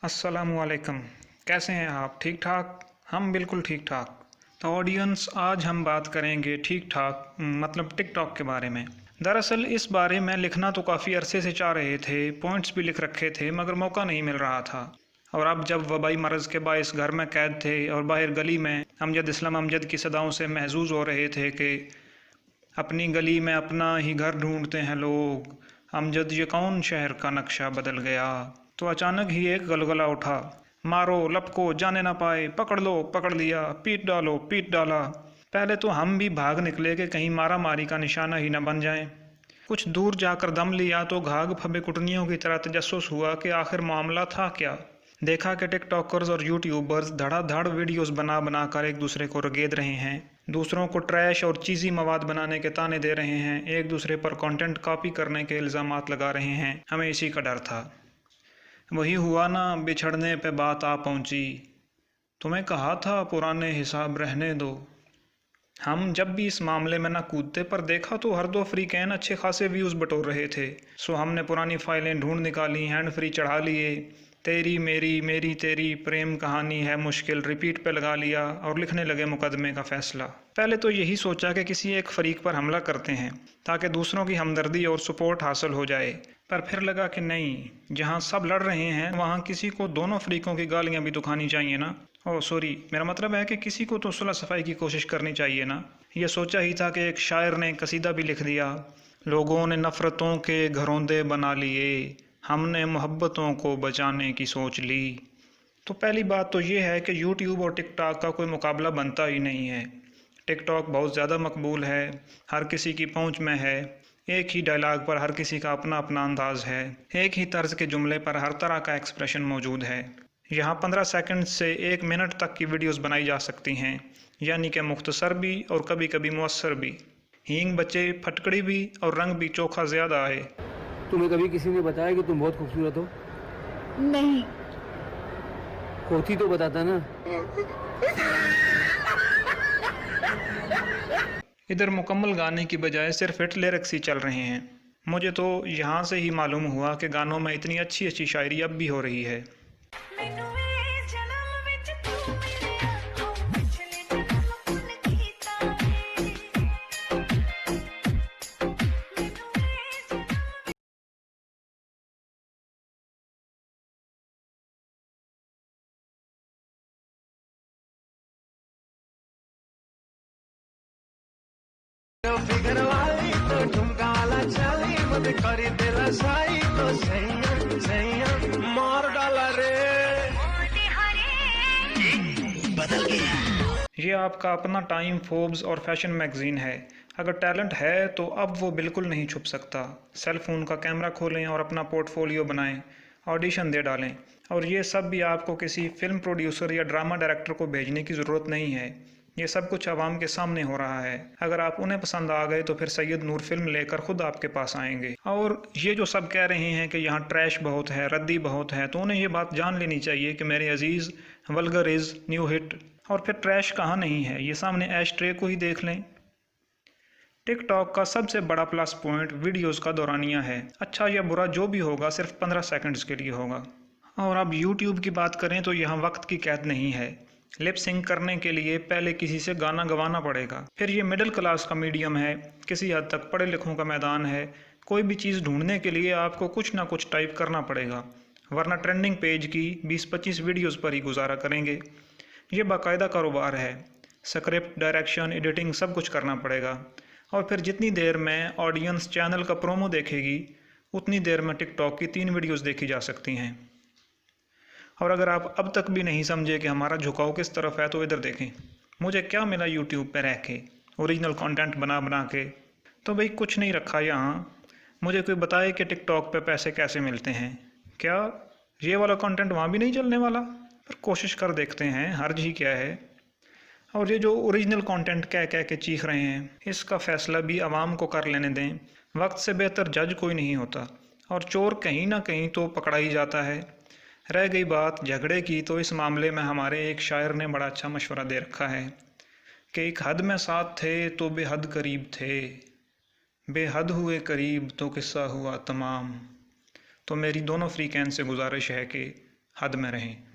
अस्सलामुअलैकुम। कैसे हैं आप? ठीक ठाक? हम बिल्कुल ठीक ठाक। तो ऑडियंस, आज हम बात करेंगे ठीक ठाक मतलब टिकटॉक के बारे में। दरअसल इस बारे में लिखना तो काफ़ी अरसे से चाह रहे थे, पॉइंट्स भी लिख रखे थे, मगर मौका नहीं मिल रहा था। और अब जब वबाई मरज़ के बायस घर में कैद थे और बाहर गली में अमजद इस्लाम अमजद की सदाओं से महजूज हो रहे थे कि अपनी गली में अपना ही घर ढूंढते हैं लोग, अमजद ये कौन शहर का नक्शा बदल गया, तो अचानक ही एक गलगला उठा। मारो, लपको, जाने ना पाए, पकड़ लो, पकड़ लिया, पीट डालो, पीट डाला। पहले तो हम भी भाग निकले कि कहीं मारा मारी का निशाना ही न बन जाए। कुछ दूर जाकर दम लिया तो घाघ फबे कुटनियों की तरह तजस्सुस हुआ कि आखिर मामला था क्या। देखा कि टिकटॉकर्स और यूट्यूबर्स धड़ाधड़ वीडियोस बना बना कर एक दूसरे को रगेद रहे हैं, दूसरों को ट्रैश और चीज़ी मवाद बनाने के ताने दे रहे हैं, एक दूसरे पर कंटेंट कॉपी करने के इल्ज़ामात लगा रहे हैं। हमें इसी का डर था। वही हुआ ना, बिछड़ने पे बात आ पहुंची। तुम्हें कहा था पुराने हिसाब रहने दो। हम जब भी इस मामले में ना कूदते, पर देखा तो हर दो फ्रीकैन अच्छे खासे व्यूज़ बटोर रहे थे। सो हमने पुरानी फाइलें ढूंढ निकाली, हैंड फ्री चढ़ा लिए, तेरी मेरी मेरी तेरी प्रेम कहानी है मुश्किल रिपीट पे लगा लिया और लिखने लगे मुकदमे का फैसला। पहले तो यही सोचा कि किसी एक फरीक पर हमला करते हैं ताकि दूसरों की हमदर्दी और सपोर्ट हासिल हो जाए, पर फिर लगा कि नहीं, जहां सब लड़ रहे हैं वहां किसी को दोनों फरीकों की गालियां भी तो खानी चाहिए ना। ओह सॉरी, मेरा मतलब है कि किसी को तो सुलह सफाई की कोशिश करनी चाहिए ना। ये सोचा ही था कि एक शायर ने कसीदा भी लिख दिया, लोगों ने नफ़रतों के घरौंदे बना लिए, हमने मोहब्बतों को बचाने की सोच ली। तो पहली बात तो ये है कि यूट्यूब और टिकटॉक का कोई मुकाबला बनता ही नहीं है। टिकटॉक बहुत ज़्यादा मकबूल है, हर किसी की पहुंच में है, एक ही डायलॉग पर हर किसी का अपना अपना अंदाज है, एक ही तर्ज के जुमले पर हर तरह का एक्सप्रेशन मौजूद है। यहाँ 15 सेकंड से 1 मिनट तक की वीडियोस बनाई जा सकती हैं, यानी कि मुख्तसर भी और कभी कभी मुअस्सर भी, हींग बचे, फटकड़ी भी और रंग भी चोखा ज़्यादा है। तुम्हें कभी किसी ने बताया कि तुम बहुत खूबसूरत हो? नहीं। होती तो बताता ना। इधर मुकम्मल गाने की बजाय सिर्फ हिट लिरिक्स ही चल रहे हैं। मुझे तो यहाँ से ही मालूम हुआ कि गानों में इतनी अच्छी अच्छी शायरी अब भी हो रही है। फिगर वाली तो ठुमका वाला चाली मत करी दिला साई तो सैया सैया मार डाला रे बदल गया। ये आपका अपना टाइम, फोर्ब्स और फैशन मैगजीन है। अगर टैलेंट है तो अब वो बिल्कुल नहीं छुप सकता। सेल फ़ोन का कैमरा खोलें और अपना पोर्टफोलियो बनाएं, ऑडिशन दे डालें। और ये सब भी आपको किसी फिल्म प्रोड्यूसर या ड्रामा डायरेक्टर को भेजने की ज़रूरत नहीं है। ये सब कुछ आवाम के सामने हो रहा है। अगर आप उन्हें पसंद आ गए तो फिर सैयद नूर फिल्म लेकर खुद आपके पास आएंगे। और ये जो सब कह रहे हैं कि यहाँ ट्रैश बहुत है, रद्दी बहुत है, तो उन्हें ये बात जान लेनी चाहिए कि मेरे अजीज़, वल्गर इज़ न्यू हिट। और फिर ट्रैश कहाँ नहीं है, ये सामने ऐश ट्रे को ही देख लें। टिकटॉक का सबसे बड़ा प्लस पॉइंट वीडियोस का दौरानिया है। अच्छा या बुरा जो भी होगा सिर्फ 15 सेकंड्स के लिए होगा। और अब यूट्यूब की बात करें तो यहाँ वक्त की कैद नहीं है। लिप सिंक करने के लिए पहले किसी से गाना गवाना पड़ेगा। फिर ये मिडिल क्लास का मीडियम है, किसी हद तक पढ़े लिखों का मैदान है। कोई भी चीज़ ढूंढने के लिए आपको कुछ ना कुछ टाइप करना पड़ेगा, वरना ट्रेंडिंग पेज की 20-25 वीडियोज़ पर ही गुजारा करेंगे। ये बाकायदा कारोबार है, स्क्रिप्ट, डायरेक्शन, एडिटिंग सब कुछ करना पड़ेगा। और फिर जितनी देर में ऑडियंस चैनल का प्रोमो देखेगी उतनी देर में टिकटॉक की 3 वीडियोस देखी जा सकती हैं। और अगर आप अब तक भी नहीं समझे कि हमारा झुकाव किस तरफ है तो इधर देखें। मुझे क्या मिला यूट्यूब पे रह के, ओरिजिनल कंटेंट बना बना के। तो भाई कुछ नहीं रखा यहाँ। मुझे कोई बताए कि टिकटॉक पे पैसे कैसे मिलते हैं। क्या ये वाला कंटेंट वहाँ भी नहीं चलने वाला? पर कोशिश कर देखते हैं, हर्ज ही क्या है। और ये जो ओरिजिनल कंटेंट कह कह के चीख रहे हैं, इसका फ़ैसला भी आवाम को कर लेने दें। वक्त से बेहतर जज कोई नहीं होता, और चोर कहीं ना कहीं तो पकड़ा ही जाता है। रह गई बात झगड़े की, तो इस मामले में हमारे एक शायर ने बड़ा अच्छा मशवरा दे रखा है कि एक हद में साथ थे तो बेहद करीब थे, बेहद हुए करीब तो किस्सा हुआ तमाम। तो मेरी दोनों फ्रीकैन से गुजारिश है कि हद में रहें।